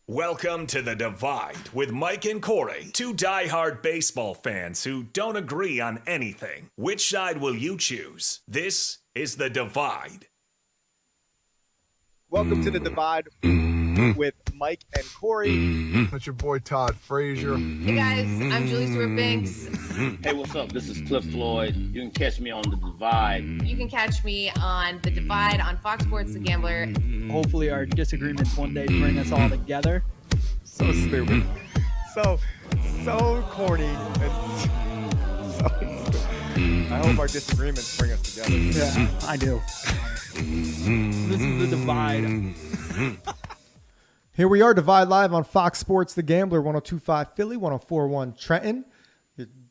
Welcome to The Divide with Mike and Corey, two diehard baseball fans who don't agree on anything. Which side will you choose? This is The Divide. Welcome to The Divide with Mike and Corey. That's your boy Todd Frazier. Hey guys, I'm Julie Stewart-Banks. Hey, what's up? This is Cliff Floyd. You can catch me on The Divide. You can catch me on The Divide on Fox Sports The Gambler. Hopefully our disagreements one day bring us all together. So stupid. So corny. And so stupid. I hope our disagreements bring us together. Yeah, I do. This is The Divide. Here we are, Divide Live on Fox Sports The Gambler, 102.5 Philly, 104.1 Trenton.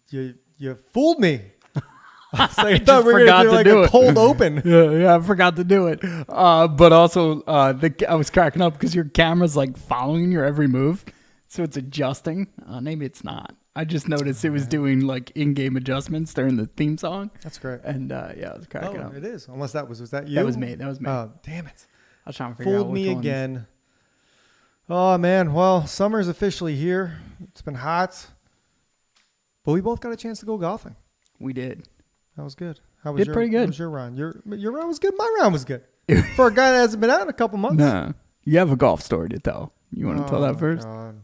You fooled me. I thought we were going to do like a cold open. Yeah, I forgot to do it. But also, I was cracking up because your camera's like following your every move, so it's adjusting. Maybe it's not. I just noticed it was doing like in-game adjustments during the theme song. That's great. And yeah, I was cracking up. It is. Unless was that you? That was me. Oh, damn it. I was trying to figure out Fooled which me ones. again. Oh, man. Well, summer's officially here. It's been hot. But we both got a chance to go golfing. We did. That was good. How was Pretty good. How was your round? Your round was good. My round was good. For a guy that hasn't been out in a couple months. Nah, you have a golf story to tell. You want to tell that first? God.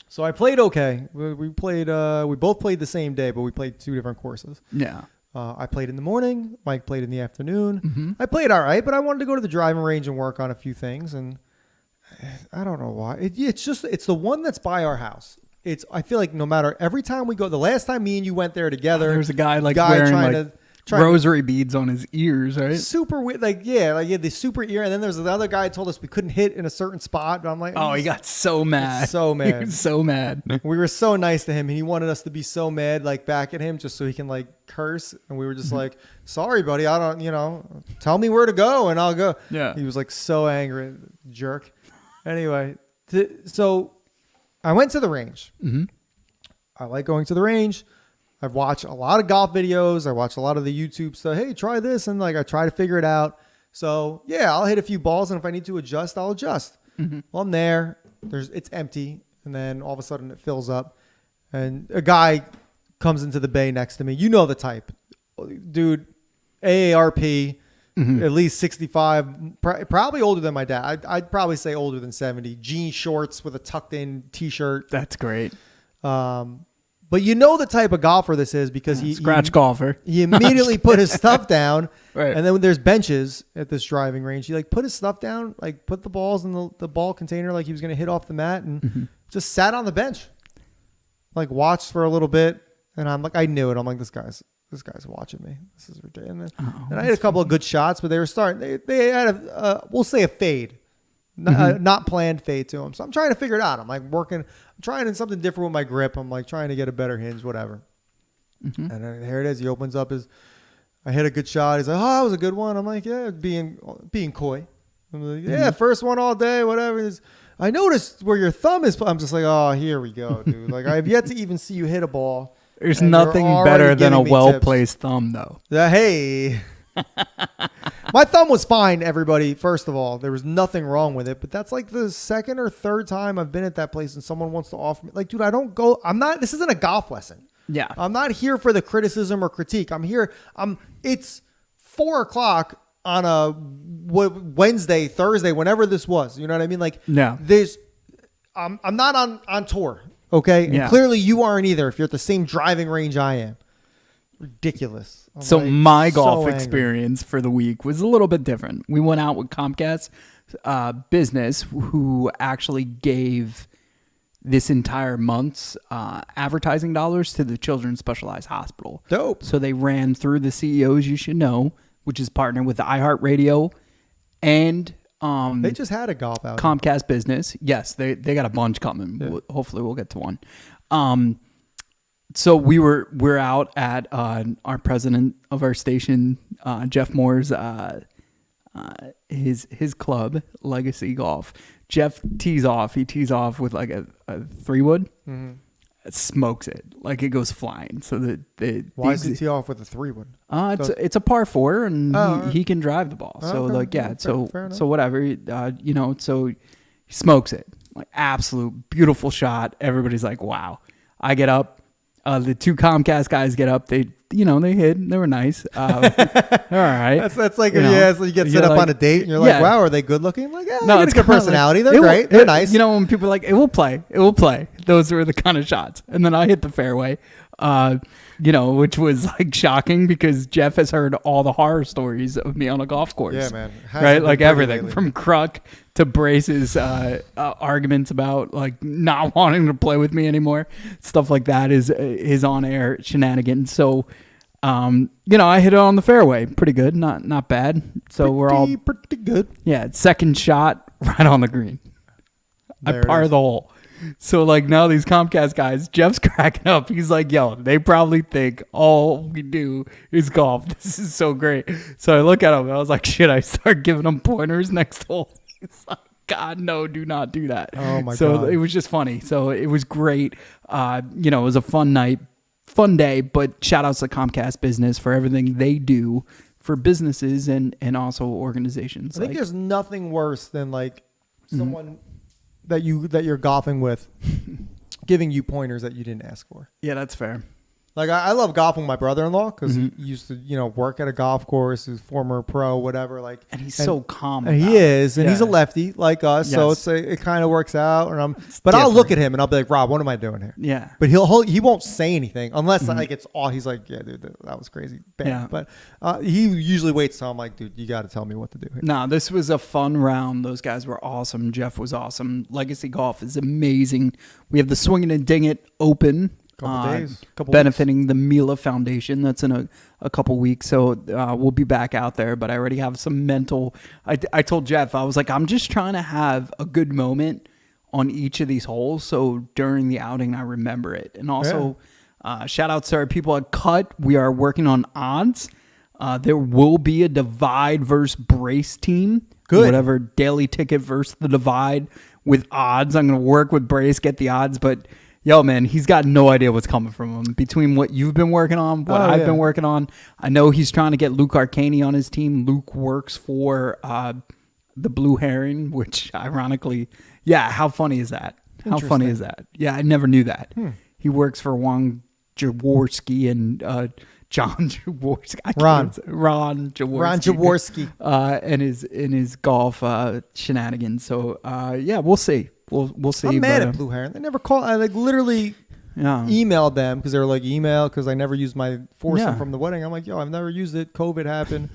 So I played okay. We played. We both played the same day, but we played two different courses. Yeah. I played in the morning. Mike played in the afternoon. Mm-hmm. I played all right, but I wanted to go to the driving range and work on a few things. And I don't know why. It's the one that's by our house. I feel like no matter every time we go, the last time me and you went there together, There's a guy wearing trying rosary beads on his ears, right? super weird, the super ear, and then there's the other guy who told us we couldn't hit in a certain spot. But I'm like, Oh, he got so mad. So mad. He was so mad. We were so nice to him, and he wanted us to be so mad, like back at him, just so he can like curse. And we were just like, "Sorry, buddy, I don't, tell me where to go, and I'll go." Yeah. He was like so angry, jerk. Anyway, so I went to the range. Mm-hmm. I like going to the range. I've watched a lot of golf videos. I watch a lot of the YouTube stuff. Hey, try this. And like, I try to figure it out. So yeah, I'll hit a few balls. And if I need to adjust, I'll adjust. Mm-hmm. Well, I'm there. It's empty. And then all of a sudden it fills up. And a guy comes into the bay next to me. You know the type. Dude, AARP, at least 65, probably older than my dad. I'd probably say older than 70. Jean shorts with a tucked in t-shirt. That's great. But you know the type of golfer this is because golfer. He immediately put his stuff down. Right. And then when there's benches at this driving range, he like put his stuff down, like put the balls in the ball container like he was going to hit off the mat and just sat on the bench. Like watched for a little bit. And I'm like, I knew it. I'm like, this guy's watching me. This is ridiculous. And I had a couple of good shots, but they were starting. They had we'll say a fade. Not planned fade to him. So I'm trying to figure it out. I'm like I'm trying something different with my grip. I'm like trying to get a better hinge, whatever. And then here it is. He opens up I hit a good shot. He's like, oh, that was a good one. I'm like, yeah, being coy. I'm like, yeah, first one all day, whatever. I noticed where your thumb is. I'm just like, oh, here we go, dude. Like I have yet to even see you hit a ball. There's nothing better than a well-placed thumb, though. Hey. My thumb was fine, everybody. First of all, there was nothing wrong with it, but that's like the second or third time I've been at that place and someone wants to offer me. Like, dude, I don't go. This isn't a golf lesson. Yeah. I'm not here for the criticism or critique. I'm here. It's 4:00 on a Wednesday, Thursday, whenever this was. You know what I mean? Like, yeah. I'm not on tour. Okay. And clearly you aren't either if you're at the same driving range I am. Ridiculous. So my golf experience for the week was a little bit different. We went out with Comcast Business, who actually gave this entire month's advertising dollars to the Children's Specialized Hospital. Dope. So they ran through the CEOs you should know, which is partnered with iHeartRadio and they just had a golf out. Comcast Business. Yes, they got a bunch coming. Yeah. Hopefully we'll get to one. So we're out at our president of our station, Jeff Moore's his club, Legacy Golf. Jeff tees off. He tees off with like a 3-wood. Mm-hmm. It smokes it like it goes flying. So why does he tee off with a 3-wood? It's a par 4 and he can drive the ball. So okay. like yeah. Fair enough. So whatever. So he smokes it. Like absolute beautiful shot. Everybody's like, wow. I get up. The two Comcast guys get up. They hid. They were nice. All right. That's like, so you get you're set up like- on a date and you're like, yeah. wow, are they good looking? Like, yeah, No, it's it's a good kinda personality. like, They're great. They're nice. When people are like, it will play. It will play. Those were the kind of shots. And then I hit the fairway, which was like shocking because Jeff has heard all the horror stories of me on a golf course. Yeah, man. Hasn't Right? been Like pretty everything lately. from Kruk to Brace's arguments about like not wanting to play with me anymore. Stuff like that is his on-air shenanigans. So, I hit it on the fairway. Pretty good. Not bad. So we're all pretty good. yeah, second shot right on the green. There I it par is. the hole. So like now these Comcast guys, Jeff's cracking up. He's like, yo, they probably think all we do is golf. This is so great. So I look at him and I was like, shit, I start giving him pointers next hole. He's like, God, no, do not do that. Oh my so God. it was just funny. So it was great. It was a fun night, fun day, but shout outs to Comcast Business for everything they do for businesses and also organizations. I think there's nothing worse than like someone that you're golfing with giving you pointers that you didn't ask for. Yeah, that's fair. Like I love golfing with my brother-in-law because he used to, work at a golf course. He's former pro, whatever. Like, And he's so calm. and about he it. is, and he's a Yeah. lefty like us. So Yes. it kind of works out. And I'll look at him and I'll be like, Rob, what am I doing here? Yeah. But he won't say anything unless like it's all. He's like, yeah, dude, that was crazy. Bam. Yeah. But he usually waits till I'm like, dude, you got to tell me what to do here. No, this was a fun round. Those guys were awesome. Jeff was awesome. Legacy Golf is amazing. We have the Swing It and Ding It Open. Couple benefiting the Mila Foundation. That's in a couple weeks. So we'll be back out there. But I already have some mental. I told Jeff, I was like, I'm just trying to have a good moment on each of these holes. So during the outing, I remember it. And also, shout out to our people at Cut. We are working on odds. There will be a Divide versus Brace team. Good. Whatever, daily ticket versus the Divide with odds. I'm going to work with Brace, get the odds. But yo, man, he's got no idea what's coming from him. Between what you've been working on, what I've been working on, I know he's trying to get Luke Arcaney on his team. Luke works for the Blue Heron, which ironically, how funny is that? How funny is that? Yeah, I never knew that. He works for Wong Jaworski and John Jaworski. Ron Jaworski. Ron Jaworski. In his golf shenanigans. So we'll see. We'll see. I'm mad but, at Blue Heron. They never called. I like literally emailed them because they were like because I never used my foursome Yeah. from the wedding. I'm like, yo, I've never used it. COVID happened,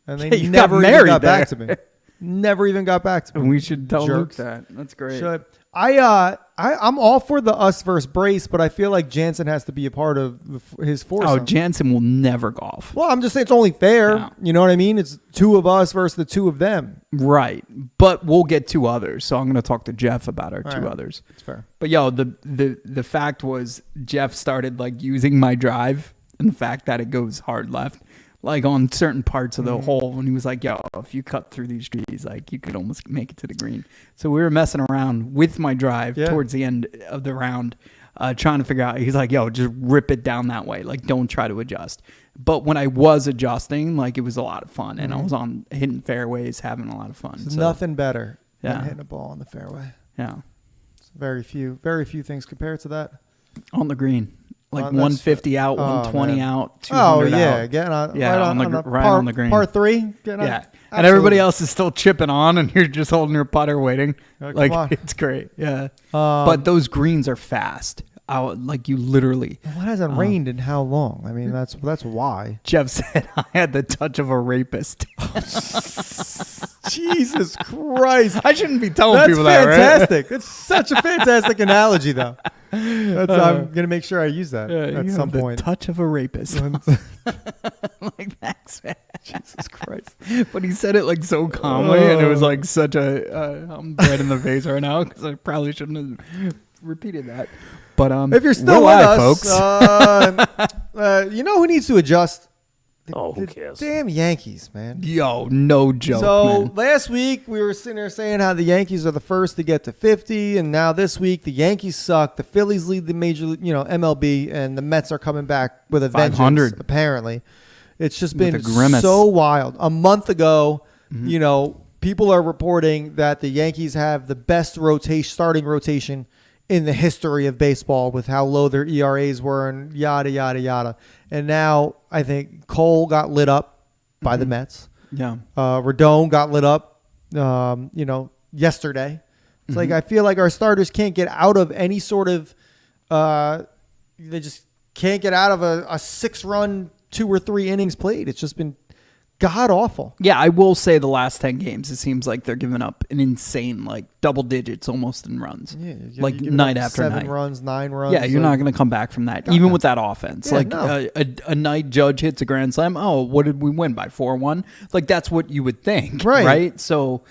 and they Yeah, you got never even married got back to there. me. Never even got back to me. And we should tell Jerks. Luke that. That's great. Should. I'm all for the us versus Brace, but I feel like Jansen has to be a part of his foursome. Oh, Jansen will never golf. Well, I'm just saying it's only fair. No. You know what I mean? It's two of us versus the two of them. Right. But we'll get two others. So I'm going to talk to Jeff about our two right. others. It's fair. But yo, the fact was Jeff started like using my drive and the fact that it goes hard left. Like on certain parts of the hole, and he was like, yo, if you cut through these trees, like you could almost make it to the green. So we were messing around with my drive towards the end of the round, trying to figure out, he's like, yo, just rip it down that way. Like, don't try to adjust. But when I was adjusting, like it was a lot of fun, and I was on hitting fairways, having a lot of fun. There's So, nothing better Yeah. than hitting a ball on the fairway. Yeah. It's very few things compared to that. On the green. Like That's- 150 out, oh, 120 man. out, 200 Oh yeah, out. getting on Yeah, right on the par, on the green. Par three. Getting on, Yeah. And everybody absolutely. else is still chipping on, and you're just holding your putter waiting. Oh, come Like, on. it's great. Yeah. But those greens are fast. Like, you literally. Well, it hasn't rained in how long? I mean, that's why. Jeff said I had the touch of a rapist. Jesus Christ. I shouldn't be telling That's people that, right? fantastic. That's such a fantastic analogy, though. I'm gonna make sure I use that You at have some the point. touch of a rapist. Like, that's bad. Jesus Christ. But he said it like so calmly, and it was like such a. I'm red in the face right now because I probably shouldn't have repeated that. But If you're still we're with live, us, you know who needs to adjust? Who cares? Damn Yankees, man. Yo, no joke. So man. last week we were sitting there saying how the Yankees are the first to get to 50, and now this week the Yankees suck. The Phillies lead the major, MLB, and the Mets are coming back with a vengeance. 500. Apparently, it's just With been a Grimace. so wild. A month ago, people are reporting that the Yankees have the best starting rotation in the history of baseball with how low their ERAs were and yada, yada, yada. And now I think Cole got lit up by the Mets. Yeah. Rodon got lit up, yesterday. It's like I feel like our starters can't get out of any sort of they just can't get out of a 6-run 2 or 3 innings played. It's just been god awful. Yeah, I will say the last 10 games, it seems like they're giving up an insane, like double digits almost in runs. Yeah, like night after 7 night. 7 runs, 9 runs. Yeah, you're not going to come back from that, even with that offense. Yeah, like no. a night Judge hits a grand slam. Oh, what did we win by 4-1? Like that's what you would think, right? So,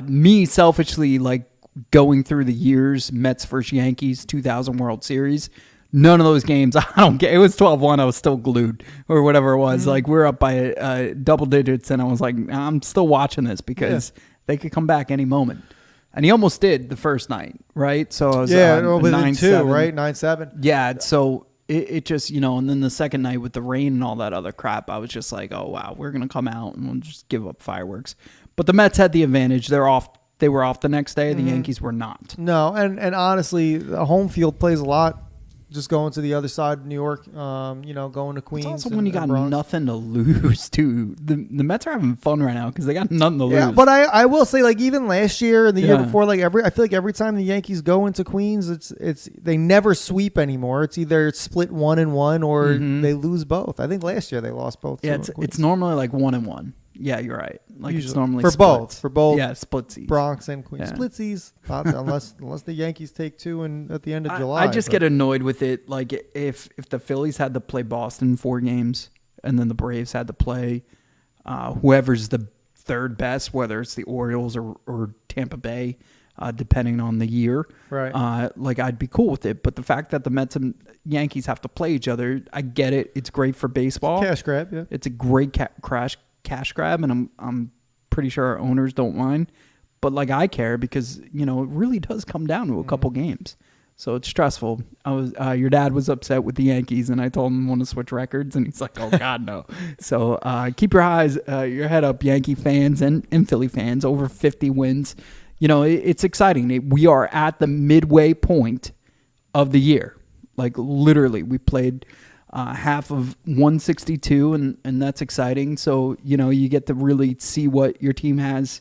me selfishly, like going through the years, Mets versus Yankees, 2000 World Series. None of those games, I don't get. It was 12-1. I was still glued or whatever it was. Like we're up by double digits, and I was like, I'm still watching this because they could come back any moment. And he almost did the first night, right? So it was 9-2, right? 9-7. Yeah. So it just, and then the second night with the rain and all that other crap, I was just like, oh wow, we're gonna come out and we'll just give up fireworks. But the Mets had the advantage. They were off the next day. The Yankees were not. No, and honestly, the home field plays a lot. Just going to the other side of New York, going to Queens. It's also when you got Bronx. nothing to lose, too. The Mets are having fun right now because they got nothing to lose. Yeah, but I will say, like even last year and the year before, like I feel like every time the Yankees go into Queens, it's they never sweep anymore. It's either split 1-1 or they lose both. I think last year they lost both. Yeah, it's normally like 1-1. Yeah, you're right. Like usually. It's normally for splits. both. Yeah, splitsies. Bronx and Queens. Yeah. Splitsies, unless the Yankees take 2 at the end of July. I just get annoyed with it. Like if the Phillies had to play Boston 4 games and then the Braves had to play whoever's the third best, whether it's the Orioles or Tampa Bay, depending on the year. Right. Like I'd be cool with it. But the fact that the Mets and Yankees have to play each other, I get it. It's great for baseball. Cash grab, yeah. It's a great cash grab, and I'm pretty sure our owners don't mind. But like I care because it really does come down to a couple games, so it's stressful. I was your dad was upset with the Yankees, and I told him I want to switch records, and he's like, "Oh God, no!" So keep your head up, Yankee fans and Philly fans. Over 50 wins, it's exciting. We are at the midway point of the year. Like literally, we played half of 162, and that's exciting. So, you get to really see what your team has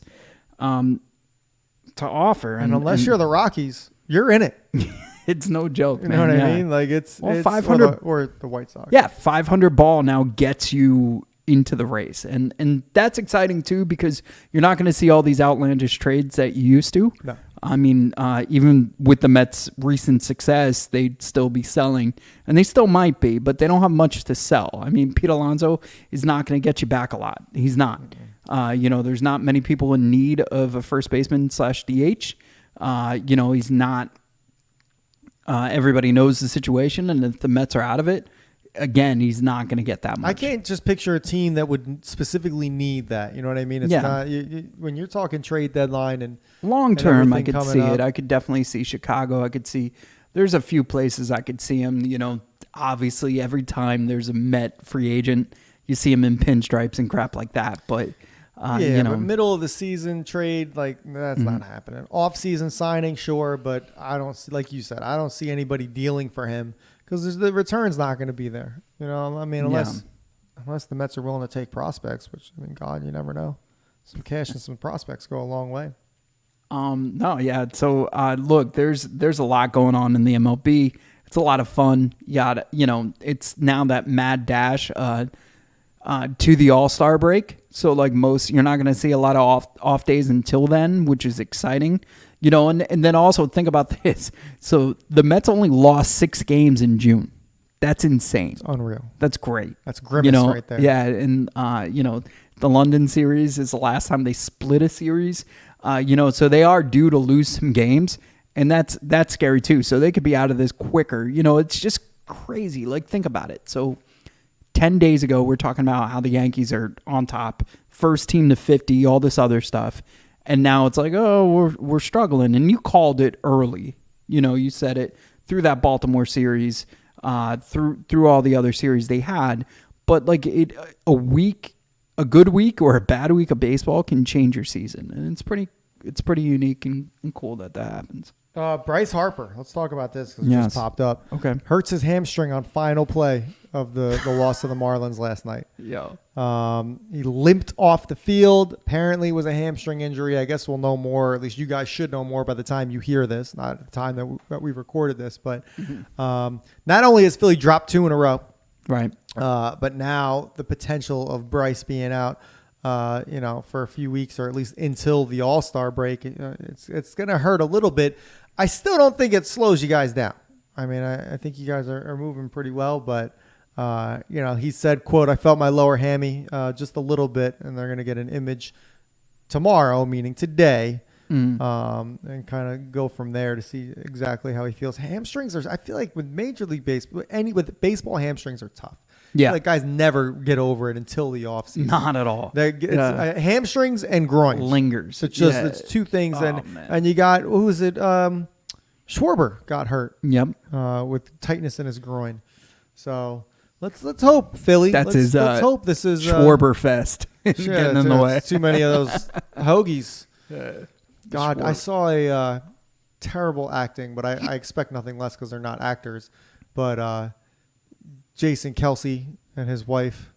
to offer. And unless you're the Rockies, you're in it. It's no joke, You man. know what Yeah. I mean? Like it's 500 or the White Sox. Yeah, 500 ball now gets you into the race. And that's exciting too because you're not going to see all these outlandish trades that you used to. No. I mean, even with the Mets' recent success, they'd still be selling, and they still might be, but they don't have much to sell. I mean, Pete Alonso is not going to get you back a lot. He's not. There's not many people in need of a first baseman /DH. He's not. Everybody knows the situation, and if the Mets are out of it, again, he's not going to get that much. I can't just picture a team that would specifically need that. You know what I mean? It's not when you're talking trade deadline and long term. I could see up. it. I could definitely see Chicago. I could see. There's a few places I could see him. Obviously, every time there's a Met free agent, you see him in pinstripes and crap like that. But but middle of the season trade, like that's not happening. Off season signing, sure, but I don't see, like you said, I don't see anybody dealing for him. Because the return's not going to be there. Unless the Mets are willing to take prospects, which, God, you never know. Some cash and some prospects go a long way. No, yeah. So, look, there's a lot going on in the MLB. It's a lot of fun. It's now that mad dash to the All-Star break. So, like you're not going to see a lot of off days until then, which is exciting. And then also think about this. So the Mets only lost 6 games in June. That's insane. It's unreal. That's great. That's Grimace right there. Yeah, and the London series is the last time they split a series. So they are due to lose some games, and that's scary too. So they could be out of this quicker. It's just crazy. Like think about it. So 10 days ago, we're talking about how the Yankees are on top, first team to 50, all this other stuff. And now it's like, oh, we're struggling. And you called it early. You said it through that Baltimore series, through all the other series they had. But like a week a good week or a bad week of baseball can change your season, and it's pretty unique and cool that happens. Bryce Harper. Let's talk about this because it Yes. just popped up. Okay. Hurts his hamstring on final play of the loss to the Marlins last night. Yeah. He limped off the field. Apparently it was a hamstring injury. I guess we'll know more. At least you guys should know more by the time you hear this, not at the time that we've recorded this. But not only has Philly dropped 2 in a row, Right. but now the potential of Bryce being out, for a few weeks or at least until the All-Star break, it's going to hurt a little bit. I still don't think it slows you guys down. I mean, I think you guys are moving pretty well, but he said, quote, "I felt my lower hammy just a little bit," and they're going to get an image tomorrow, meaning today, and kind of go from there to see exactly how he feels. Hamstrings I feel like with Major League Baseball, with baseball, hamstrings are tough. Yeah. Like guys never get over it until the offseason. Not at all. It's hamstrings and groins. Lingers. It's just Yeah. it's two things, Oh, man. and you got who is it? Schwarber got hurt. Yep. With tightness in his groin. So let's hope Philly. That's let's, his. Let's hope this is Schwarber fest. shit, Getting in the way. Too many of those hoagies. God, I Schwarber. saw a terrible acting, but I expect nothing less because they're not actors. But Jason Kelsey and his wife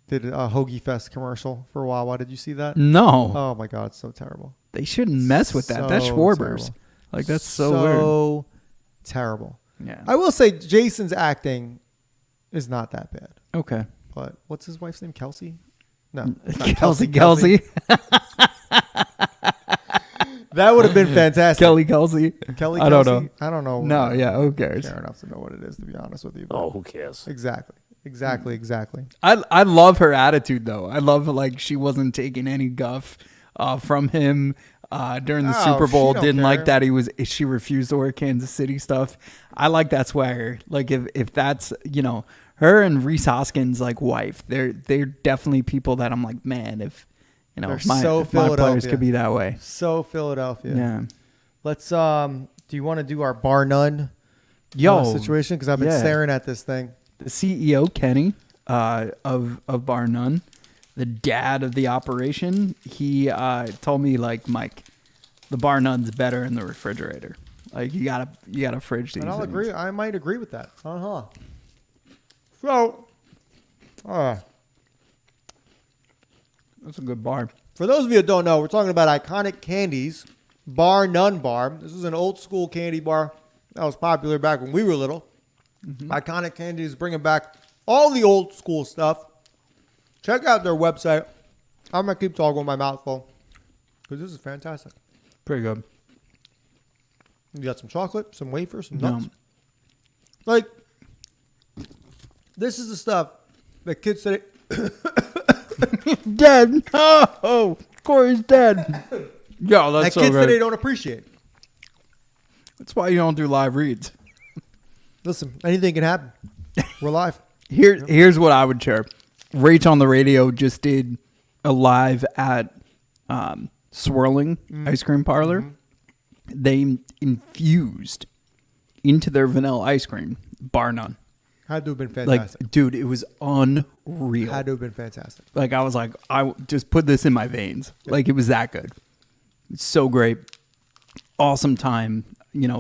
did a Hoagie Fest commercial for Wawa. Did you see that? No. Oh my God, it's so terrible. They shouldn't mess with that. That's So Schwarber's. terrible. Like, that's so terrible. weird. Yeah. I will say Jason's acting is not that bad. Okay. But what's his wife's name? Kelsey? No. it's not Kelsey. That would have been fantastic. Kelly Kelsey. Kelly I don't Kelsey? know. I don't know. No, yeah, who I cares? care enough to know what it is, to be honest with you. but- Oh, who cares? Exactly. I love her attitude though. I love like she wasn't taking any guff from him during the Oh, Super she Bowl. don't Didn't like care. that she refused to wear Kansas City stuff. I like that swagger. Like if that's her and Reese Hoskins' like wife, they're definitely people that I'm like, man, if They're if my so if my players Philadelphia. could be that way. So Philadelphia. Yeah. Let's do you want to do our bar none situation? Because I've been yeah. staring at this thing. The CEO Kenny of Bar None, the dad of the operation, he told me like, Mike, the Bar None's better in the refrigerator. Like you gotta fridge these. And I'll things. agree. I might agree with that. So, That's a good bar. for those of you that don't know, we're talking about iconic candies. Bar None Bar. This is an old school candy bar that was popular back when we were little. Iconic Candies bringing back all the old school stuff. Check out their website. I'm going to keep talking with my mouth full because this is fantastic. Pretty good. You got some chocolate, some wafers, some No. nuts. Like, this is the stuff that kids today... Dead. Oh, Corey's dead. Yo, that that's so kids good. today don't appreciate. That's why you don't do live reads. Listen, anything can happen. We're live. Here's what I would share. Rach on the radio just did a live at Swirling Ice Cream Parlor. They infused into their vanilla ice cream Bar None. Had to have been Like, fantastic. dude, it was unreal. Had to have been fantastic. Like, I was like, just put this in my veins. Like, it was that good. It's so great. Awesome time.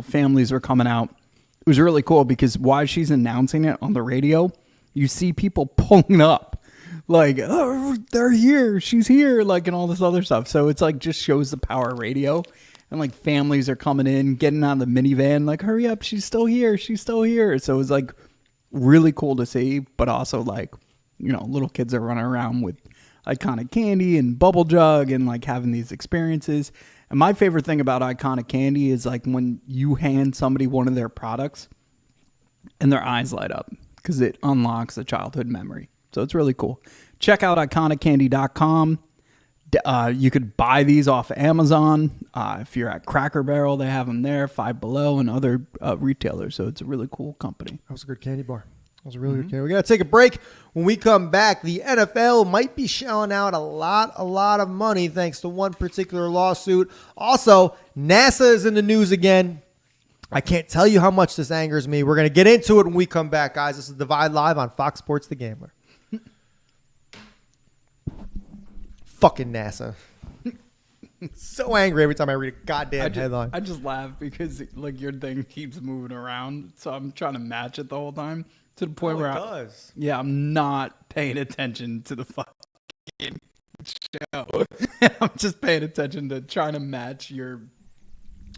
Families were coming out. It was really cool because while she's announcing it on the radio, you see people pulling up. Like, oh, they're here. She's here. Like, and all this other stuff. So it's like, just shows the power of radio. And like, families are coming in, getting out of the minivan. Like, hurry up. She's still here. She's still here. So it was like really cool to see. But also like, little kids are running around with iconic candy and bubble jug and like having these experiences. And my favorite thing about iconic candy is like when you hand somebody one of their products and their eyes light up because it unlocks a childhood memory. So it's really cool. Check out iconiccandy.com. You could buy these off of Amazon. If you're at Cracker Barrel, they have them there, Five Below, and other retailers. So it's a really cool company. That was a good candy bar. That was a really good candy. We got to take a break. When we come back, the NFL might be shelling out a lot of money thanks to one particular lawsuit. Also, NASA is in the news again. I can't tell you how much this angers me. We're going to get into it when we come back, guys. This is Divide Live on Fox Sports The Gambler. fucking NASA. So angry every time I read a goddamn headline. I just laugh because like your thing keeps moving around, so I'm trying to match it the whole time to the point where I'm not paying attention to the fucking show. I'm just paying attention to trying to match your.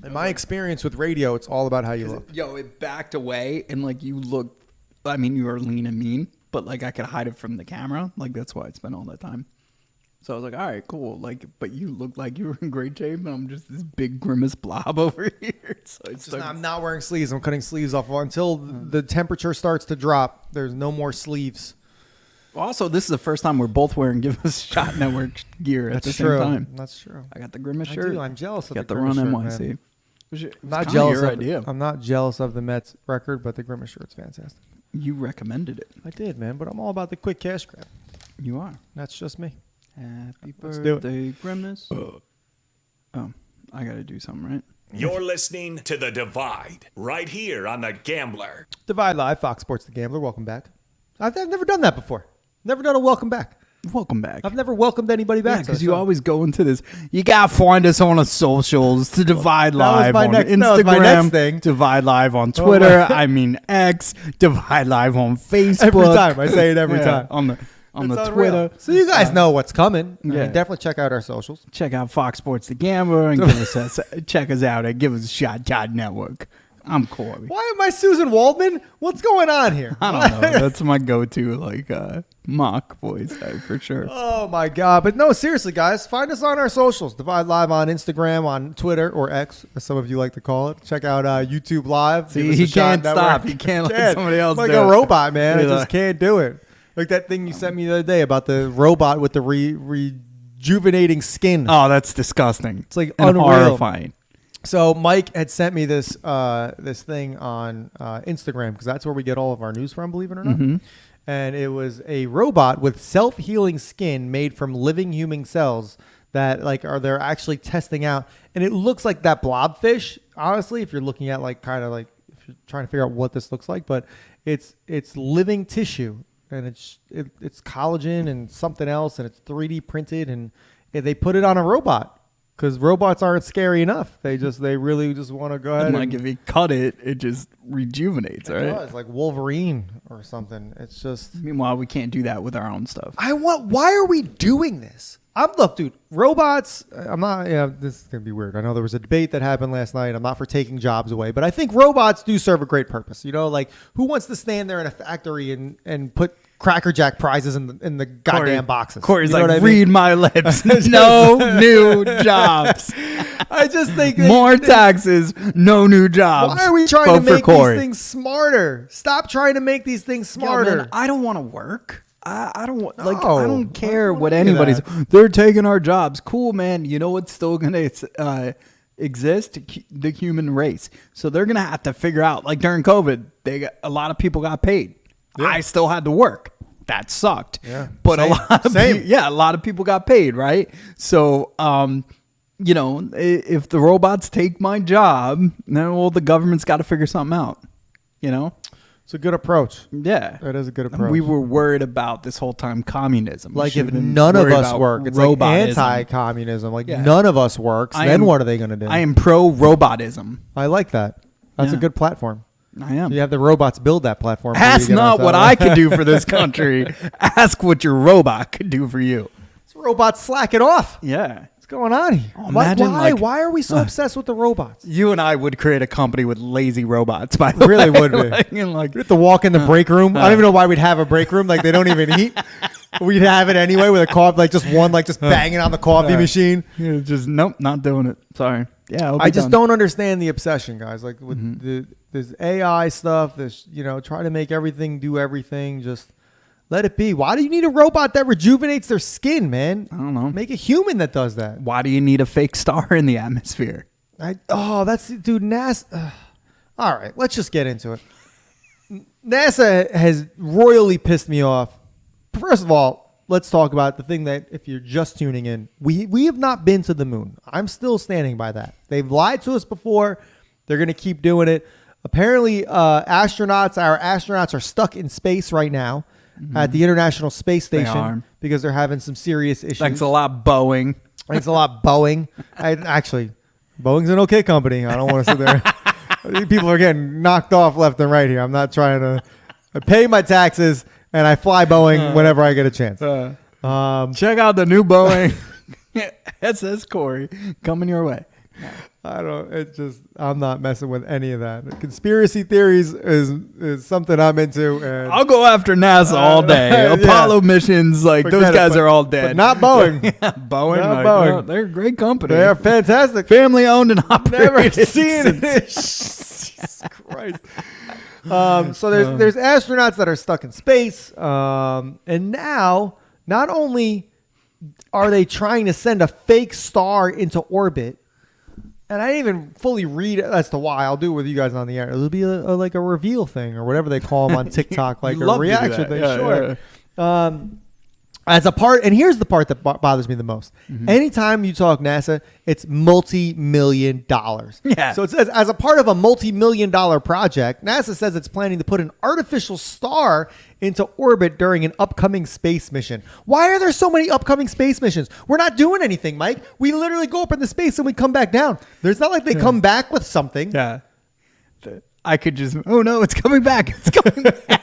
In my experience with radio, it's all about how you look. It backed away and like you look. I mean, you are lean and mean, but like I could hide it from the camera. Like that's why I spent all that time. So I was like, all right, cool. Like, but you look like you were in great shape, and I'm just this big grimace blob over here. So it's like, I'm not wearing sleeves. I'm cutting sleeves off until the temperature starts to drop. There's no more sleeves. Also, this is the first time we're both wearing Give Us a Shot Network gear at the same time. That's true. I got the Grimace shirt. I'm jealous of got the Run Grimace NYC. shirt, I'm not jealous of idea. I'm not jealous of the Mets record, but the Grimace shirt's fantastic. You recommended it. I did, man, but I'm all about the quick cash grab. You are. That's just me. Happy Let's do it. birthday, Grimace. Oh, I got to do something, right? You're listening to The Divide, right here on The Gambler. Divide Live, Fox Sports The Gambler. Welcome back. I've never done that before. Never done a welcome back. Welcome back. I've never welcomed anybody back. Because you always go into this. You got to find us on the socials to Divide Live on Instagram, Divide Live on Twitter, X, Divide Live on Facebook. Every time. I say it every time. On the Twitter. So you guys know what's coming. Yeah. Definitely check out our socials. Check out Fox Sports The Gambler and check us out at Give Us a Shot Network. I'm Corey. Why am I Susan Waldman? What's going on here? I don't know. That's my go-to mock voice for sure. Oh my God. But no, seriously, guys, find us on our socials. Divide Live on Instagram, on Twitter, or X, as some of you like to call it. Check out YouTube Live. See, he can't stop. He can't let somebody else like do a it. robot, man. I just can't do it. Like that thing you sent me the other day about the robot with the rejuvenating skin. Oh, that's disgusting. It's like and unreal. horrifying. So Mike had sent me this thing on Instagram because that's where we get all of our news from, believe it or not. Mm-hmm. And it was a robot with self-healing skin made from living human cells that they're actually testing out. And it looks like that blobfish, honestly, if you're looking at if you're trying to figure out what this looks like, but it's living tissue. And it's collagen and something else, and it's 3D printed, and they put it on a robot because robots aren't scary enough. They really just want to go ahead. And if you cut it, it just rejuvenates, right? It does, like Wolverine or something. It's just. Meanwhile, we can't do that with our own stuff. Why are we doing this? Look, dude, robots. I'm not. Yeah, this is gonna be weird. I know there was a debate that happened last night. I'm not for taking jobs away, but I think robots do serve a great purpose. You know, like who wants to stand there in a factory and put Cracker Jack prizes in the goddamn boxes? Corey's you know like, read my lips. No new jobs. I just think more taxes, no new jobs. Why are we trying to make these things smarter? Stop trying to make these things smarter. Yo, man, I don't want to work. I don't want, I don't care don't what do anybody's. that. They're taking our jobs. Cool, man. You know what's still gonna exist? The human race. So they're gonna have to figure out. Like during COVID, a lot of people got paid. Yeah. I still had to work. That sucked. Yeah, but same. a lot of people got paid, right? So, if the robots take my job, then the government's got to figure something out. You know. It's a good approach. Yeah. That is a good approach. We were worried about this whole time communism. Like if none of us work, it's like anti-communism. Like none of us works, then what are they going to do? I am pro-robotism. I like that. That's a good platform. I am. You have the robots build that platform. That's not what I could do for this country. Ask what your robot could do for you. This robot's slacking off. Yeah. What's going on here? Why are we so obsessed with the robots? You and I would create a company with lazy robots, by the way. Really would be. We'd have to walk in the break room. I don't even know why we'd have a break room. Like they don't even eat. We'd have it anyway with a coffee, just banging on the coffee machine. Yeah, just nope, not doing it. Sorry. Yeah, I just don't understand the obsession, guys. Like with this AI stuff, this try to make everything do everything. Just let it be. Why do you need a robot that rejuvenates their skin, man? I don't know. Make a human that does that. Why do you need a fake star in the atmosphere? NASA. All right, let's just get into it. NASA has royally pissed me off. First of all, let's talk about the thing that if you're just tuning in, we have not been to the moon. I'm still standing by that. They've lied to us before. They're going to keep doing it. Apparently, our astronauts are stuck in space right now. at the International Space They Station are. because they're having some serious issues. Thanks a lot, Boeing. Thanks a lot, Boeing. Actually, Boeing's an okay company. I don't want to sit there. People are getting knocked off left and right here. I'm not trying to. I pay my taxes and I fly Boeing whenever I get a chance. Check out the new Boeing SS Corey coming your way. I don't. It just. I'm not messing with any of that. Conspiracy theories is something I'm into. And I'll go after NASA all day. yeah. Apollo missions, like Forget those it, guys but- are all dead. but not Boeing. Boeing, Not like, Boeing. no, they're a great company. They're fantastic. family owned and operated. Never seen it. Jesus Christ. So there's astronauts that are stuck in space, and now not only are they trying to send a fake star into orbit, and I didn't even fully read as to why. I'll do it with you guys on the air. It'll be like a reveal thing or whatever they call them on TikTok, like a love to do reaction that. thing. Yeah, Sure. yeah. As a part, and here's the part that bothers me the most. Mm-hmm. Anytime you talk NASA, it's multi-million dollars. Yeah. So it says, as a part of a multi-million dollar project, NASA says it's planning to put an artificial star into orbit during an upcoming space mission. Why are there so many upcoming space missions? We're not doing anything, Mike. We literally go up into space and we come back down. There's not like they come back with something. Yeah. I could just, oh no, it's coming back. It's coming back.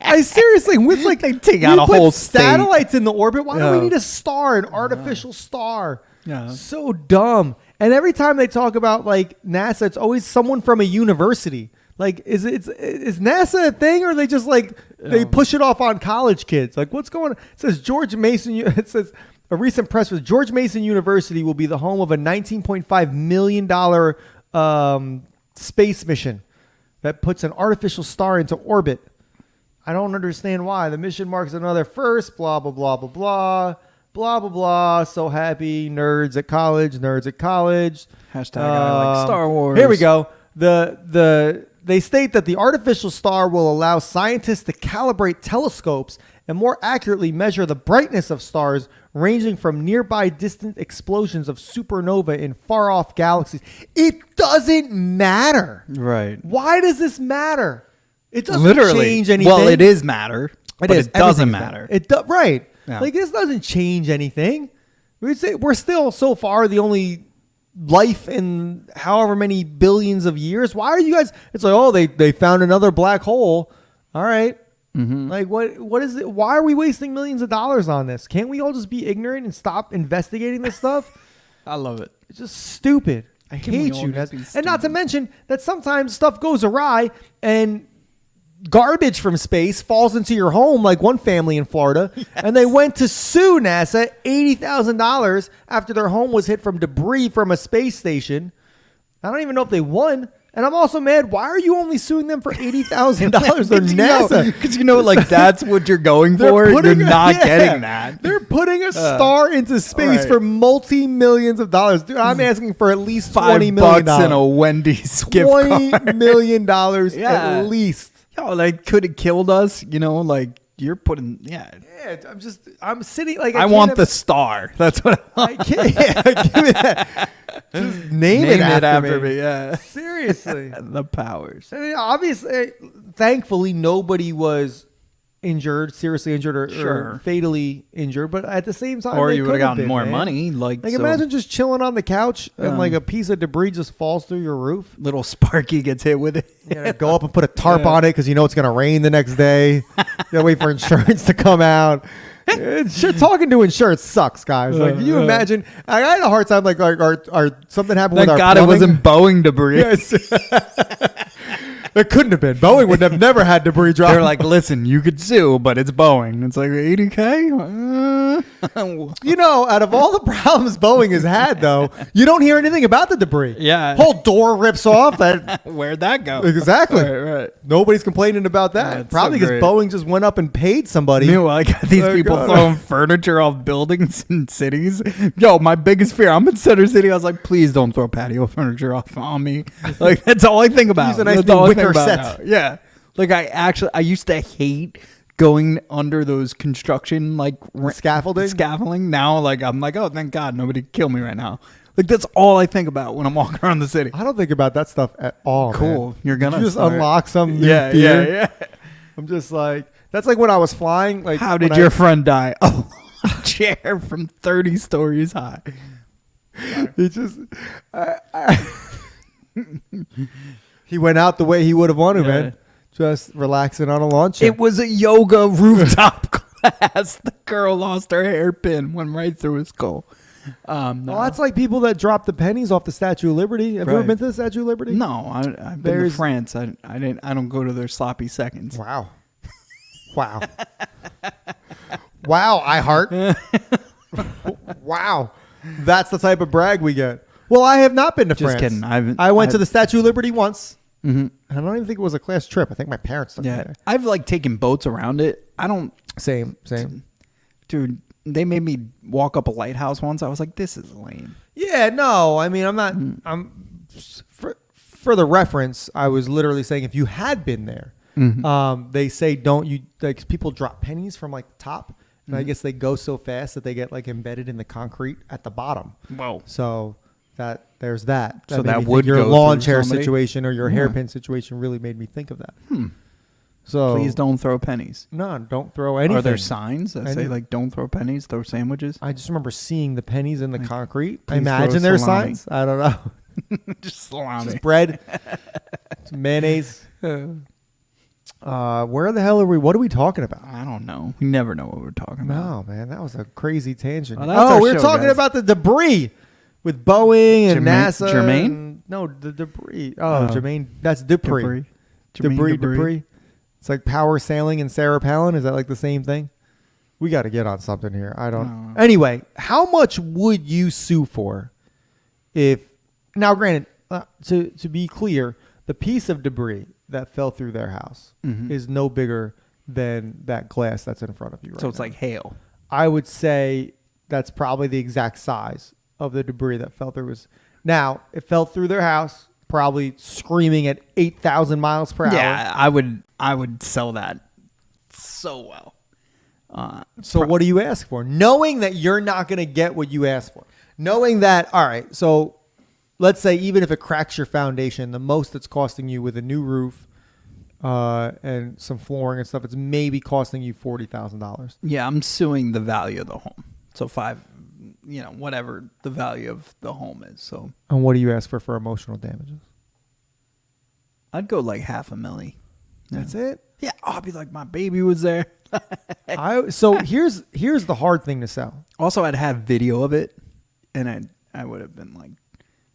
I seriously, with like They take we out a put whole state. satellites in the orbit. Why do we Yeah. need a star, an artificial star? Yeah. So dumb. And every time they talk about like NASA, it's always someone from a university. Like, is NASA a thing, or are they just like they push it off on college kids? Like, what's going on? It says George Mason. It says a recent press with George Mason University will be the home of a $19.5 million space mission that puts an artificial star into orbit. I don't understand why. The mission marks another first, blah, blah, blah, blah, blah, blah, blah, blah. So happy. Nerds at college. Hashtag I like Star Wars. Here we go. They state that the artificial star will allow scientists to calibrate telescopes and more accurately measure the brightness of stars ranging from nearby distant explosions of supernova in far-off galaxies. It doesn't matter. Right. Why does this matter? It doesn't Literally. change anything. Well, it is matter, but is. it doesn't Everything is matter. It right. Yeah. Like, this doesn't change anything. We'd say we're still so far the only life in however many billions of years. Why are you guys? It's like, oh, they found another black hole. All right. Mm-hmm. Like, what is it? Why are we wasting millions of dollars on this? Can't we all just be ignorant and stop investigating this stuff? I love it. It's just stupid. I Can we hate all you. just be And not to stupid? mention that sometimes stuff goes awry and garbage from space falls into your home, like one family in Florida, and they went to sue NASA $80,000 after their home was hit from debris from a space station. I don't even know if they won. And I'm also mad. Why are you only suing them for $80,000 or NASA? Because like that's what you're going They're for. You're putting not getting that. They're putting a star into space right. for multi-millions of dollars. Dude, I'm asking for at least $20 million. $5 in a Wendy's gift card. $20 million Yeah. at least. Yo, like could have killed us. Like you're putting. Yeah. Yeah, I'm sitting like I can't want have- the star. That's what I want. I can't. Yeah, give me that. Just name it after me. Yeah. Seriously. The powers. I mean, obviously, thankfully, nobody was seriously injured, or Sure. fatally injured. But at the same time, Or they you would could have gotten been, more man. money. Like so imagine just chilling on the couch and like a piece of debris just falls through your roof. little Sparky gets hit with it. You know, go up and put a tarp on it because you know it's going to rain the next day. You gotta wait for insurance to come out. Talking to insurance sucks, guys. Like, can you imagine? I had a hard time. Like, our something happened with Thank our God it plumbing. wasn't Boeing debris. Yes. It couldn't have been. Boeing would have never had debris drop. They're like, listen, you could sue, but it's Boeing. It's like $80K. you know, out of all the problems Boeing has had, though, you don't hear anything about the debris. Yeah. Whole door rips off. That Where'd that go? exactly. Right. Nobody's complaining about that. That's Probably so because great. Boeing just went up and paid somebody. Meanwhile, I got these Oh, people God. throwing furniture off buildings in cities. Yo, my biggest fear. I'm in Center City. I was like, please don't throw patio furniture off on me. Like that's all I think about. Use a nice That's new all I think wicker about set. now. Yeah. Like I used to hate going under those construction like scaffolding. Now, like I'm like, oh, thank God nobody killed me right now. Like that's all I think about when I'm walking around the city. I don't think about that stuff at all. Cool. Man. You're gonna Did you just start. unlock some new Yeah, fear? yeah. I'm just like, that's like when I was flying. Like, How did your friend die? Oh, a chair from 30 stories high. He just, he went out the way he would have wanted, Yeah. man. Just relaxing on a lawn chair. It was a yoga rooftop class. The girl lost her hairpin, went right through his skull. No. Well, that's like people that drop the pennies off the Statue of Liberty. Have you ever Right. been to the Statue of Liberty? No, I've been to There's- France. I don't go to their sloppy seconds. Wow. Wow. Wow, I heart. Wow. That's the type of brag we get. Well, I have not been to Just France. kidding. I went to the Statue of Liberty once. Mm-hmm. I don't even think it was a class trip. I think my parents took me Yeah, there. I've like taken boats around it. I don't, Same. dude. They made me walk up a lighthouse once. I was like, this is lame. Yeah, no. I mean, I'm not. I'm for the reference. I was literally saying if you had been there, they say don't you like people drop pennies from like the top, and I guess they go so fast that they get like embedded in the concrete at the bottom. Whoa. So there's that. So made that me think would your go lawn through chair somebody? situation or your Yeah. hairpin situation really made me think of that. So Please don't throw pennies. No, don't throw anything. Are there signs that say Any- like don't throw pennies, throw sandwiches? I just remember seeing the pennies in the concrete. I please imagine throw there's salami. signs. I don't know. Just salami. Just bread, some mayonnaise. Where the hell are we? What are we talking about? I don't know. We never know what we're talking about. No, man, that was a crazy tangent. Well, that's our we were show, talking guys. about the debris with Boeing and NASA. Jermaine? and- no, the debris. Oh, Jermaine. That's debris. Jermaine Debris. It's like power sailing and Sarah Palin. Is that like the same thing? We got to get on something here. I don't. Anyway, how much would you sue for if? Now, granted, to be clear, the piece of debris that fell through their house is no bigger than that glass that's in front of you right So it's now. like hail. I would say that's probably the exact size of the debris that fell through. Now, it fell through their house, probably screaming at 8,000 miles per hour. Yeah, I would sell that so well. So what do you ask for? Knowing that you're not going to get what you asked for. Knowing that, all right, so let's say even if it cracks your foundation, the most it's costing you with a new roof and some flooring and stuff, it's maybe costing you $40,000. Yeah, I'm suing the value of the home. So whatever the value of the home is. So And what do you ask for emotional damages? I'd go like $500,000. That's it? Yeah, I'll be like, my baby was there. So here's the hard thing to sell. Also, I'd have video of it, and I would have been like,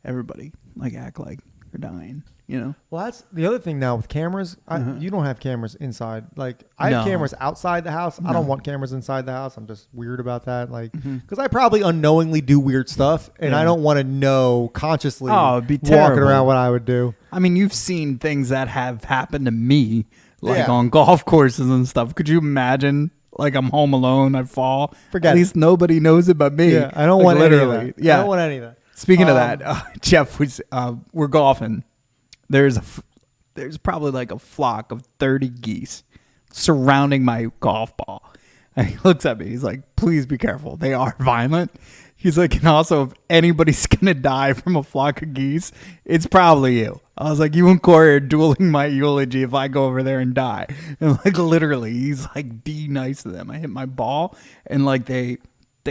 everybody like act like you're dying, you know? Well, that's the other thing now with cameras. You don't have cameras inside. Like I have No. cameras outside the house. I don't want cameras inside the house. I'm just weird about that. Like because I probably unknowingly do weird stuff, and I don't want to know consciously Oh, it'd be walking terrible. around what I would do. I mean, you've seen things that have happened to me, like Yeah. on golf courses and stuff. Could you imagine? Like I'm home alone, I fall. Forget At it. least nobody knows it but me. Yeah, I don't Like, want literally. any of that. Yeah, I don't want any of that. Speaking of that, Jeff was we're golfing. There's probably like a flock of 30 geese surrounding my golf ball. And he looks at me. He's like, "Please be careful. They are violent." He's like, "And also, if anybody's gonna die from a flock of geese, it's probably you." I was like, "You and Corey are dueling my eulogy if I go over there and die." And like literally, he's like, "Be nice to them." I hit my ball, and like they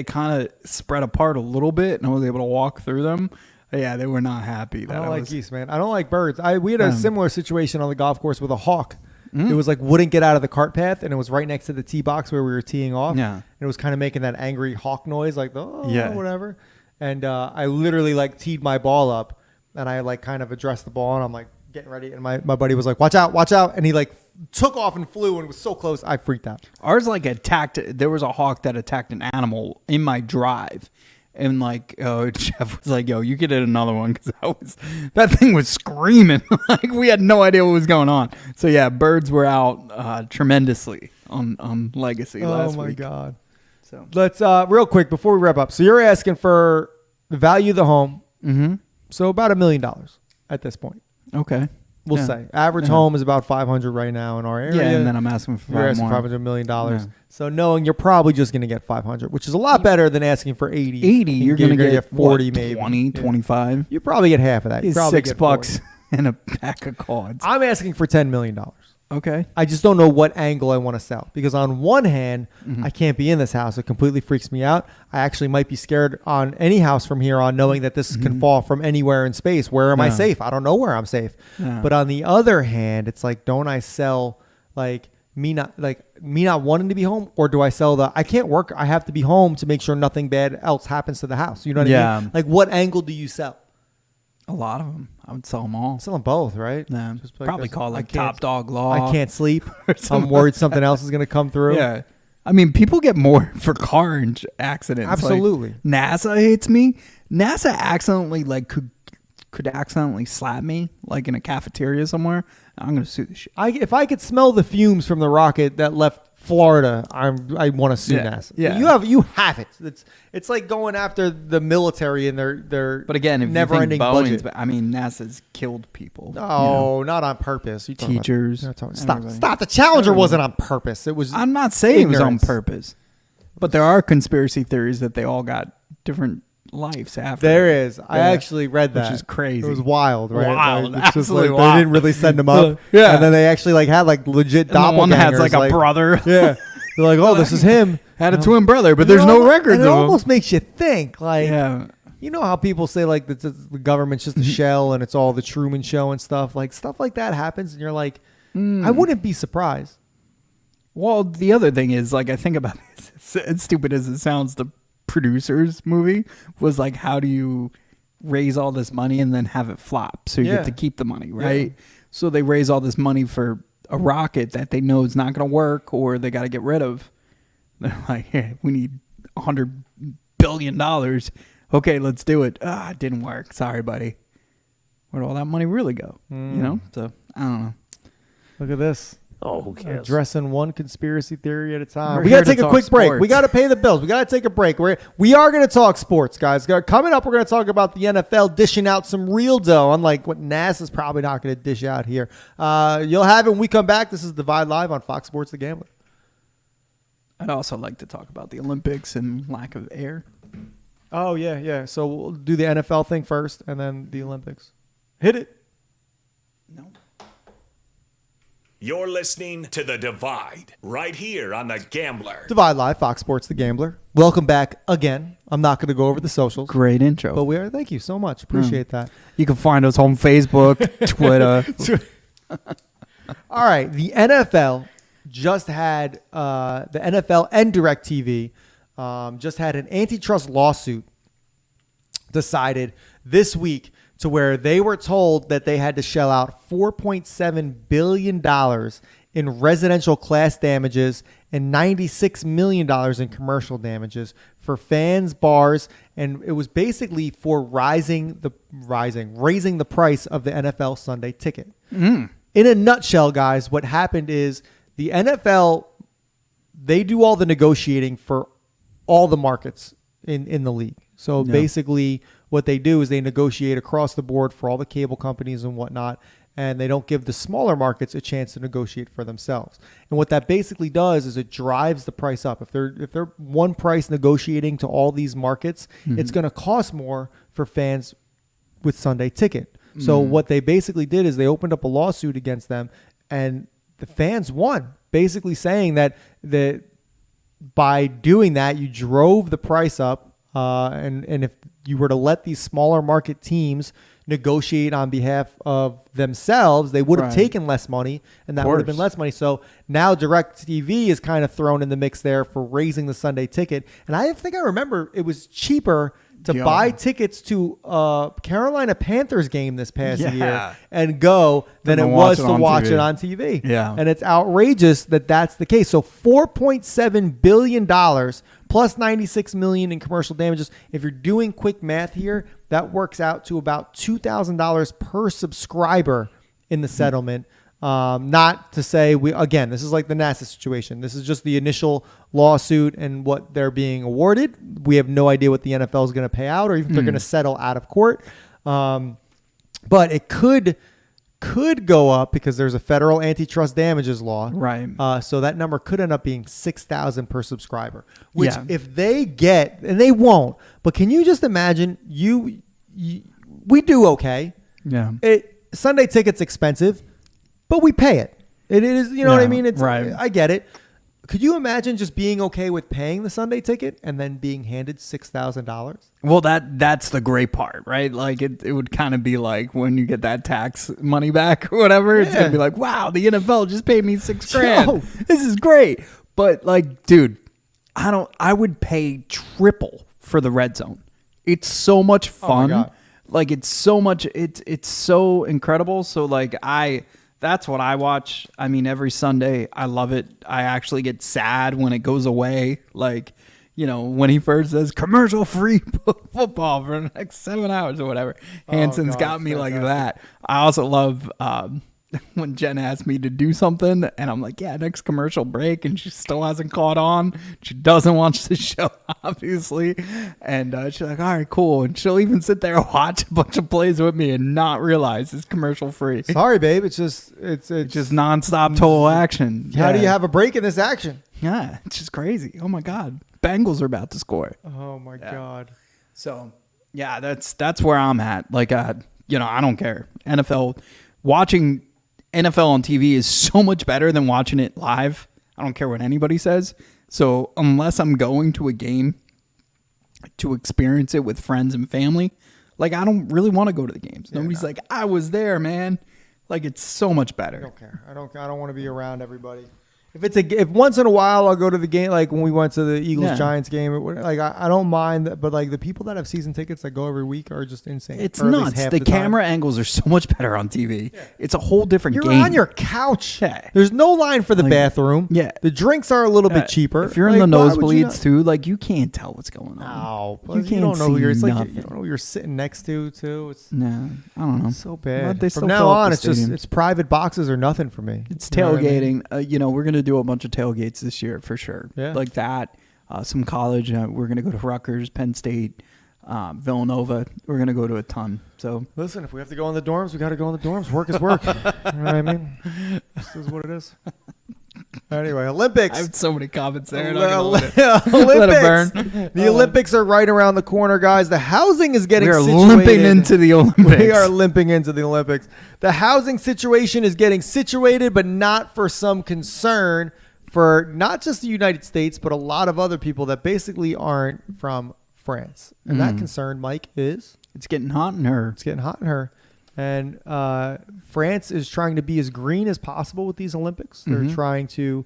kind of spread apart a little bit, and I was able to walk through them. Yeah, they were not happy. I That don't like was, geese, man. I don't like birds. We had a similar situation on the golf course with a hawk. It was like wouldn't get out of the cart path, and it was right next to the tee box where we were teeing off. Yeah. And it was kind of making that angry hawk noise, like Yeah. whatever. And I literally like teed my ball up, and I like kind of addressed the ball, and I'm like getting ready, and my buddy was like, watch out, and he like took off and flew, and it was so close, I freaked out. Ours like attacked. There was a hawk that attacked an animal in my drive, and like Jeff was like, "Yo, you could hit another one," because that thing was screaming. Like we had no idea what was going on. So yeah, birds were out tremendously on Legacy last week. Oh my god. So Let's real quick before we wrap up. So you're asking for the value of the home. Mm-hmm. So about $1 million at this point. okay, We'll Yeah. say average home is about 500 right now in our area. Yeah, and then I'm asking for You're asking more. $500 million. Yeah. So knowing you're probably just going to get 500, which is a lot better than asking for 80. 80. You're gonna get 40 what, maybe. 20, Yeah. 25. You probably get half of that. You It's probably $6 get 40. and a pack of cards. I'm asking for $10 million. Okay. I just don't know what angle I want to sell, because on one hand, I can't be in this house. It completely freaks me out. I actually might be scared on any house from here on, knowing that this can fall from anywhere in space. Where am I safe? I don't know where I'm safe. Yeah. But on the other hand, it's like, don't I sell me not wanting to be home, or do I sell I can't work, I have to be home to make sure nothing bad else happens to the house? You know what I mean? Like, what angle do you sell? A lot of them. I would sell them all. Sell them both, right? Yeah. Just like Probably this. call I like can't- Top Dog Law. I can't sleep. something I'm worried something else is going to come through. Yeah. I mean, people get more for car accidents. Like, Absolutely. NASA hates me. NASA accidentally could accidentally slap me like in a cafeteria somewhere. I'm going to sue the shit. If I could smell the fumes from the rocket that left Florida, I want to sue NASA. Yeah. You have it. It's like going after the military and their But again, if never you ending think budget. Boeing's, I mean, NASA's killed people. No, not on purpose. Teachers, Stop. everybody. The Challenger wasn't on purpose. It was. I'm not saying it was on ignorance. purpose, but there are conspiracy theories that they all got different lives after. There is. I Yeah. actually read that. Which is crazy. It was wild, right? Wild. Like, it's just Absolutely like wild. they didn't really send them up. Yeah. And then they actually had legit And the one doppelgangers. has like a brother. Yeah. They're like, oh, this is him. Had a twin brother, but there's no records And it of him. almost makes you think, Yeah. you know how people say the government's just a shell and it's all the Truman Show and stuff? Like, stuff like that happens, and you're like, I wouldn't be surprised. Well, the other thing is, I think about this, as stupid as it sounds, the producers movie was like, how do you raise all this money and then have it flop so you Yeah. get to keep the money, right? So they raise all this money for a rocket that they know is not going to work, or they got to get rid of. They're like, hey, we need $100 billion. Okay, let's do it. It didn't work. Sorry, buddy. Where'd all that money really go? You know? So, I don't know. Look at this. Oh, who cares? Addressing one conspiracy theory at a time. We're We got here to to take a talk quick break. sports. We got to pay the bills. We got to take a break. We are going to talk sports, guys. Coming up, we're going to talk about the NFL dishing out some real dough, unlike what NASA's probably not going to dish out here. You'll have it when we come back. This is Divide Live on Fox Sports The Gambler. I'd also like to talk about the Olympics and lack of air. Oh, yeah. So we'll do the NFL thing first and then the Olympics. Hit it. No. You're listening to The Divide right here on The Gambler. Divide Live, Fox Sports The Gambler. Welcome back again. I'm not going to go over the socials. Great intro. But we are. Thank you so much. Appreciate that. You can find us on Facebook, Twitter. All right. The NFL just had the NFL and DirecTV just had an antitrust lawsuit decided this week, to where they were told that they had to shell out $4.7 billion in residential class damages and $96 million in commercial damages for fans, bars, and it was basically for raising the price of the NFL Sunday ticket. In a nutshell, guys, what happened is the NFL, they do all the negotiating for all the markets in the league. So basically what they do is they negotiate across the board for all the cable companies and whatnot, and they don't give the smaller markets a chance to negotiate for themselves. And what that basically does is it drives the price up. If they're one price negotiating to all these markets, it's going to cost more for fans with Sunday ticket. So what they basically did is they opened up a lawsuit against them, and the fans won, basically saying that by doing that, you drove the price up. And if you were to let these smaller market teams negotiate on behalf of themselves, they would have taken less money, and that would have been less money. So now DirecTV is kind of thrown in the mix there for raising the Sunday ticket. And I think I remember it was cheaper to buy tickets to Carolina Panthers game this past year and go than it was to watch it on TV. Yeah. And it's outrageous that that's the case. So $4.7 billion plus $96 million in commercial damages. If you're doing quick math here, that works out to about $2,000 per subscriber in the settlement. Not to say this is like the NASA situation. This is just the initial lawsuit and what they're being awarded. We have no idea what the NFL is going to pay out, or even if they're going to settle out of court. But it could go up because there's a federal antitrust damages law. Right. So that number could end up being $6,000 per subscriber, which if they get, and they won't, but can you just imagine we do okay. Yeah. Sunday ticket's expensive, but we pay it. It is, you know what I Yeah, mean? It's right. I get it. Could you imagine just being okay with paying the Sunday ticket and then being handed $6,000? Well, that's the great part, right? Like it would kind of be like when you get that tax money back or whatever. It's gonna be like, wow, the NFL just paid me $6,000. Yo. This is great. But like, dude, I would pay triple for the red zone. It's so much fun. God. Like it's so much. It's so incredible. So like that's what I watch. I mean, every Sunday, I love it. I actually get sad when it goes away. Like, you know, when he first says commercial-free football for the next 7 hours or whatever. Hanson's God, got me like fantastic. that. I also love when Jen asked me to do something, and I'm like, yeah, next commercial break, and she still hasn't caught on. She doesn't watch the show, obviously. And she's like, all right, cool. And she'll even sit there and watch a bunch of plays with me and not realize it's commercial-free. Sorry, babe. It's just Just nonstop total action. how do you have a break in this action? Yeah, it's just crazy. Oh my God, Bengals are about to score. Oh my God. So yeah, that's where I'm at. Like, you know, I don't care. Watching NFL on TV is so much better than watching it live. I don't care what anybody says. So unless I'm going to a game to experience it with friends and family, like I don't really want to go to the games. Nobody's like, I was there, man. Like it's so much better. I don't care. I don't want to be around everybody. If once in a while I'll go to the game, like when we went to the Eagles Giants game, like I don't mind that, but like the people that have season tickets that go every week are just insane. It's Or at least nuts. half The the time. camera angles are so much better on TV. It's a whole different You're game. on your couch. Yeah. There's no line for the bathroom. yeah. The drinks are a little bit cheaper. If you're in the Like, why would you nosebleeds too, like you can't tell what's going on. No, You you can't don't know who see you're. It's like nothing. you don't know who you're sitting next to too. It's No, I don't know. so bad. But they still From now fill up on, the it's just stadiums. it's private boxes or nothing for me. It's You know what I mean? tailgating. You know, we're gonna do a bunch of tailgates this year for sure. Yeah. Like that. Some college. We're gonna go to Rutgers, Penn State, Villanova. We're gonna go to a ton. So Listen, if we have to go in the dorms, we got to go in the dorms. Work is work. You know what I mean? This is what it is. Anyway, Olympics. I have so many comments there. Olympics. Let it burn. The Olympics are right around the corner, guys. The housing is getting We are situated. limping into the Olympics. We are limping into the Olympics. The housing situation is getting situated, but not for some concern for not just the United States, but a lot of other people that basically aren't from France. And that concern, Mike, is It's getting hot in her. it's getting hot in her. And France is trying to be as green as possible with these Olympics. They're trying to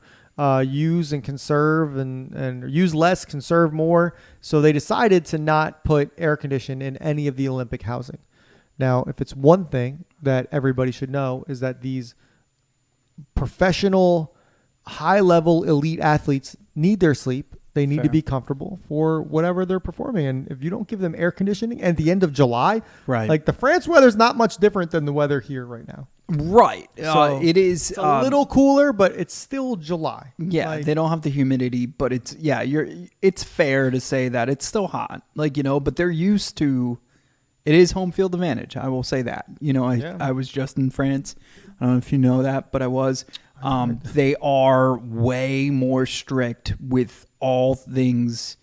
use and conserve and use less, conserve more. So they decided to not put air conditioning in any of the Olympic housing. Now, if it's one thing that everybody should know is that these professional, high-level elite athletes need their sleep. They need to be comfortable for whatever they're performing. And if you don't give them air conditioning at the end of July, Right. like the France weather's not much different than the weather here right now. Right. So It is It's a little cooler, but it's still July. Yeah, Like, they don't have the humidity, but it's fair to say that it's still hot. Like, you know, but they're used to it is home field advantage. I will say that. You know, I was just in France. I don't know if you know that, but I was. They are way more strict with all things.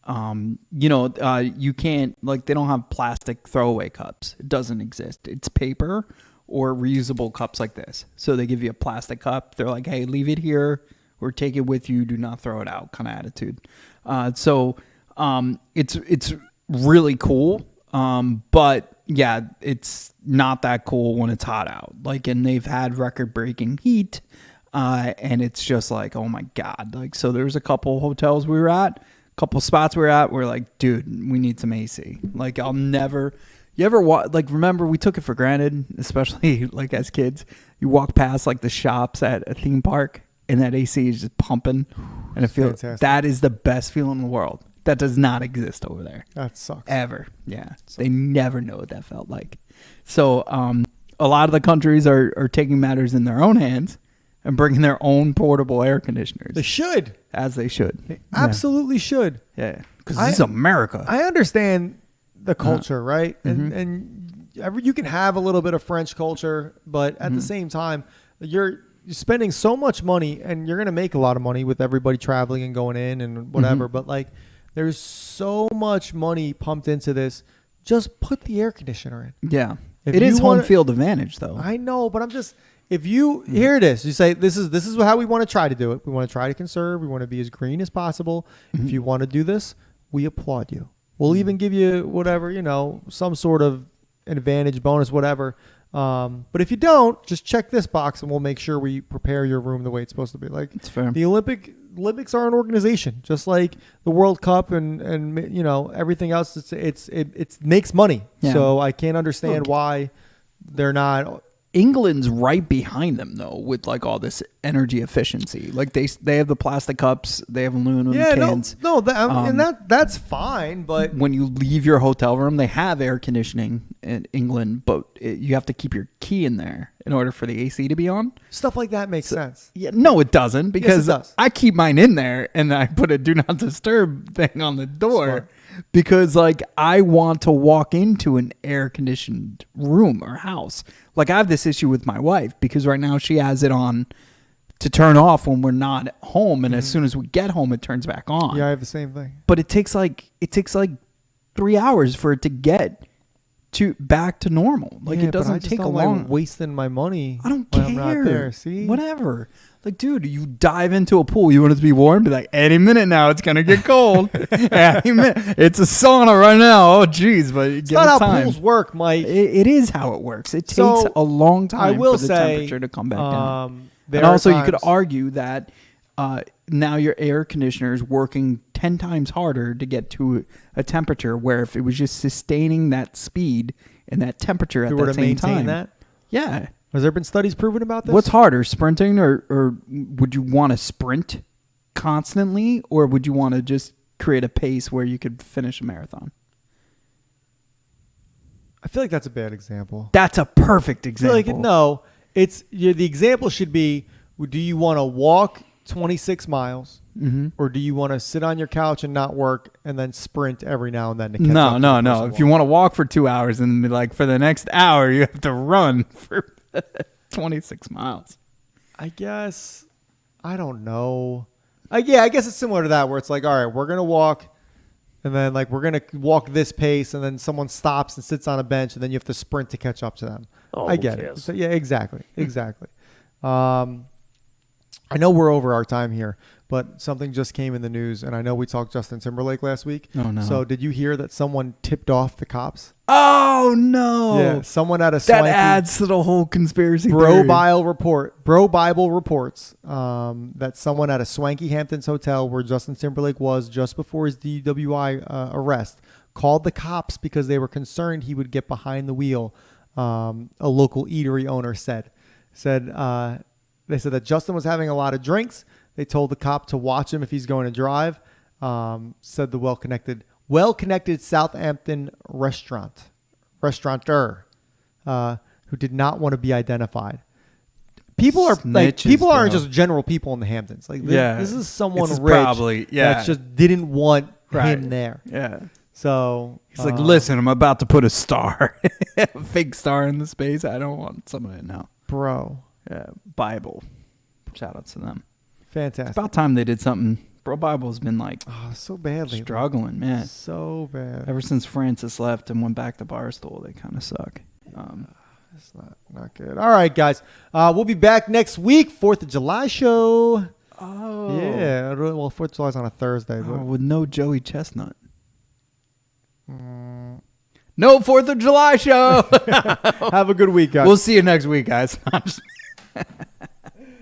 You can't, like, they don't have plastic throwaway cups. It doesn't exist. It's paper or reusable cups like this. So they give you a plastic cup. They're like, hey, leave it here or take it with you. Do not throw it out kind of attitude. It's really cool. But yeah, it's not that cool when it's hot out. Like, and they've had record-breaking heat, and it's just like, oh my God. Like, so there's a couple hotels we were at, a couple spots we were at. We're like, dude, we need some AC. Like, remember we took it for granted, especially like as kids. You walk past like the shops at a theme park, and that AC is just pumping, and it feels fantastic. that is the best feeling in the world. That does not exist over there. That sucks. Ever. Yeah. They never know what that felt like. So a lot of the countries are taking matters in their own hands and bringing their own portable air conditioners. They should. As they should. They absolutely should. Yeah. Because this is America. I understand the culture, right? And you can have a little bit of French culture, but at the same time, you're spending so much money, and you're going to make a lot of money with everybody traveling and going in and whatever, but like, there's so much money pumped into this. Just put the air conditioner in. Yeah. It is home field advantage, though. I know, but I'm just if you here it is. You say this is how we want to try to do it. We want to try to conserve. We want to be as green as possible. If you want to do this, we applaud you. We'll even give you whatever, some sort of advantage, bonus, whatever. But if you don't, just check this box and we'll make sure we prepare your room the way it's supposed to be. Like it's fair. The Olympics are an organization, just like the World Cup and everything else. It makes money. Yeah. So I can't understand why they're not. England's right behind them though, with like all this energy efficiency. Like they have the plastic cups, they have aluminum cans. And that's fine. But when you leave your hotel room, they have air conditioning in England, but you have to keep your key in there in order for the AC to be on. Stuff like that makes sense. Yeah, no, it doesn't, because Yes, it does. I keep mine in there and I put a do not disturb thing on the door. Smart. Because like I want to walk into an air conditioned room or house. Like I have this issue with my wife because right now she has it on to turn off when we're not at home, and as soon as we get home it turns back on. Yeah, I have the same thing. But it takes like 3 hours for it to get back to normal. Like it doesn't take a long. Like wasting my money. I don't when care. I'm not there. See, whatever. Like, dude, you dive into a pool. You want it to be warm? Be like, any minute now, it's gonna get cold. Any minute. It's a sauna right now. Oh, geez, but it's give not it how time. pools work, Mike. It is how it works. It takes So, a long time I will for the say, temperature to come back down. there And are also, you could times- argue that now your air conditioner is working 10 times harder to get to a temperature where if it was just sustaining that speed and that temperature at If we were that to same maintain time. that. Yeah. Has there been studies proven about this? What's harder, sprinting or would you want to sprint constantly, or would you want to just create a pace where you could finish a marathon? I feel like that's a bad example. That's a perfect I feel example. like no. The example should be: do you want to walk 26 miles, or do you want to sit on your couch and not work and then sprint every now and then to catch up? No. If you want to walk for 2 hours and be like for the next hour you have to run for 26 miles. I guess I don't know. I guess it's similar to that where it's like, all right, we're gonna walk, and then like we're gonna walk this pace, and then someone stops and sits on a bench, and then you have to sprint to catch up to them. I get it. So, yeah, exactly. I know we're over our time here, but something just came in the news, and I know we talked Justin Timberlake last week. Oh, no. So did you hear that someone tipped off the cops? Oh no. Yeah, someone at a That swanky adds to the whole conspiracy Bro theory. Bible reports that someone at a swanky Hamptons hotel where Justin Timberlake was just before his DWI arrest called the cops because they were concerned he would get behind the wheel. A local eatery owner said they said that Justin was having a lot of drinks. They told the cop to watch him if he's going to drive. Said the well-connected Southampton restaurateur who did not want to be identified. People are Snitches, aren't bro. just general people in the Hamptons. Like this is someone This is rich probably- yeah. that just didn't want Right. him there. Yeah. So He's like, listen, I'm about to put a star, a fake star in the space. I don't want someone to know. bro, Bible. Shout out to them. fantastic. It's about time they did something. Bro Bible's been like So badly, struggling, man. so bad. Ever since Francis left and went back to Barstool, they kind of suck. It's not good. All right, guys. We'll be back next week. 4th of July show. Oh. Yeah. Well, 4th of July is on a Thursday. But With no Joey Chestnut. No 4th of July show. have a good week, guys. We'll see you next week, guys.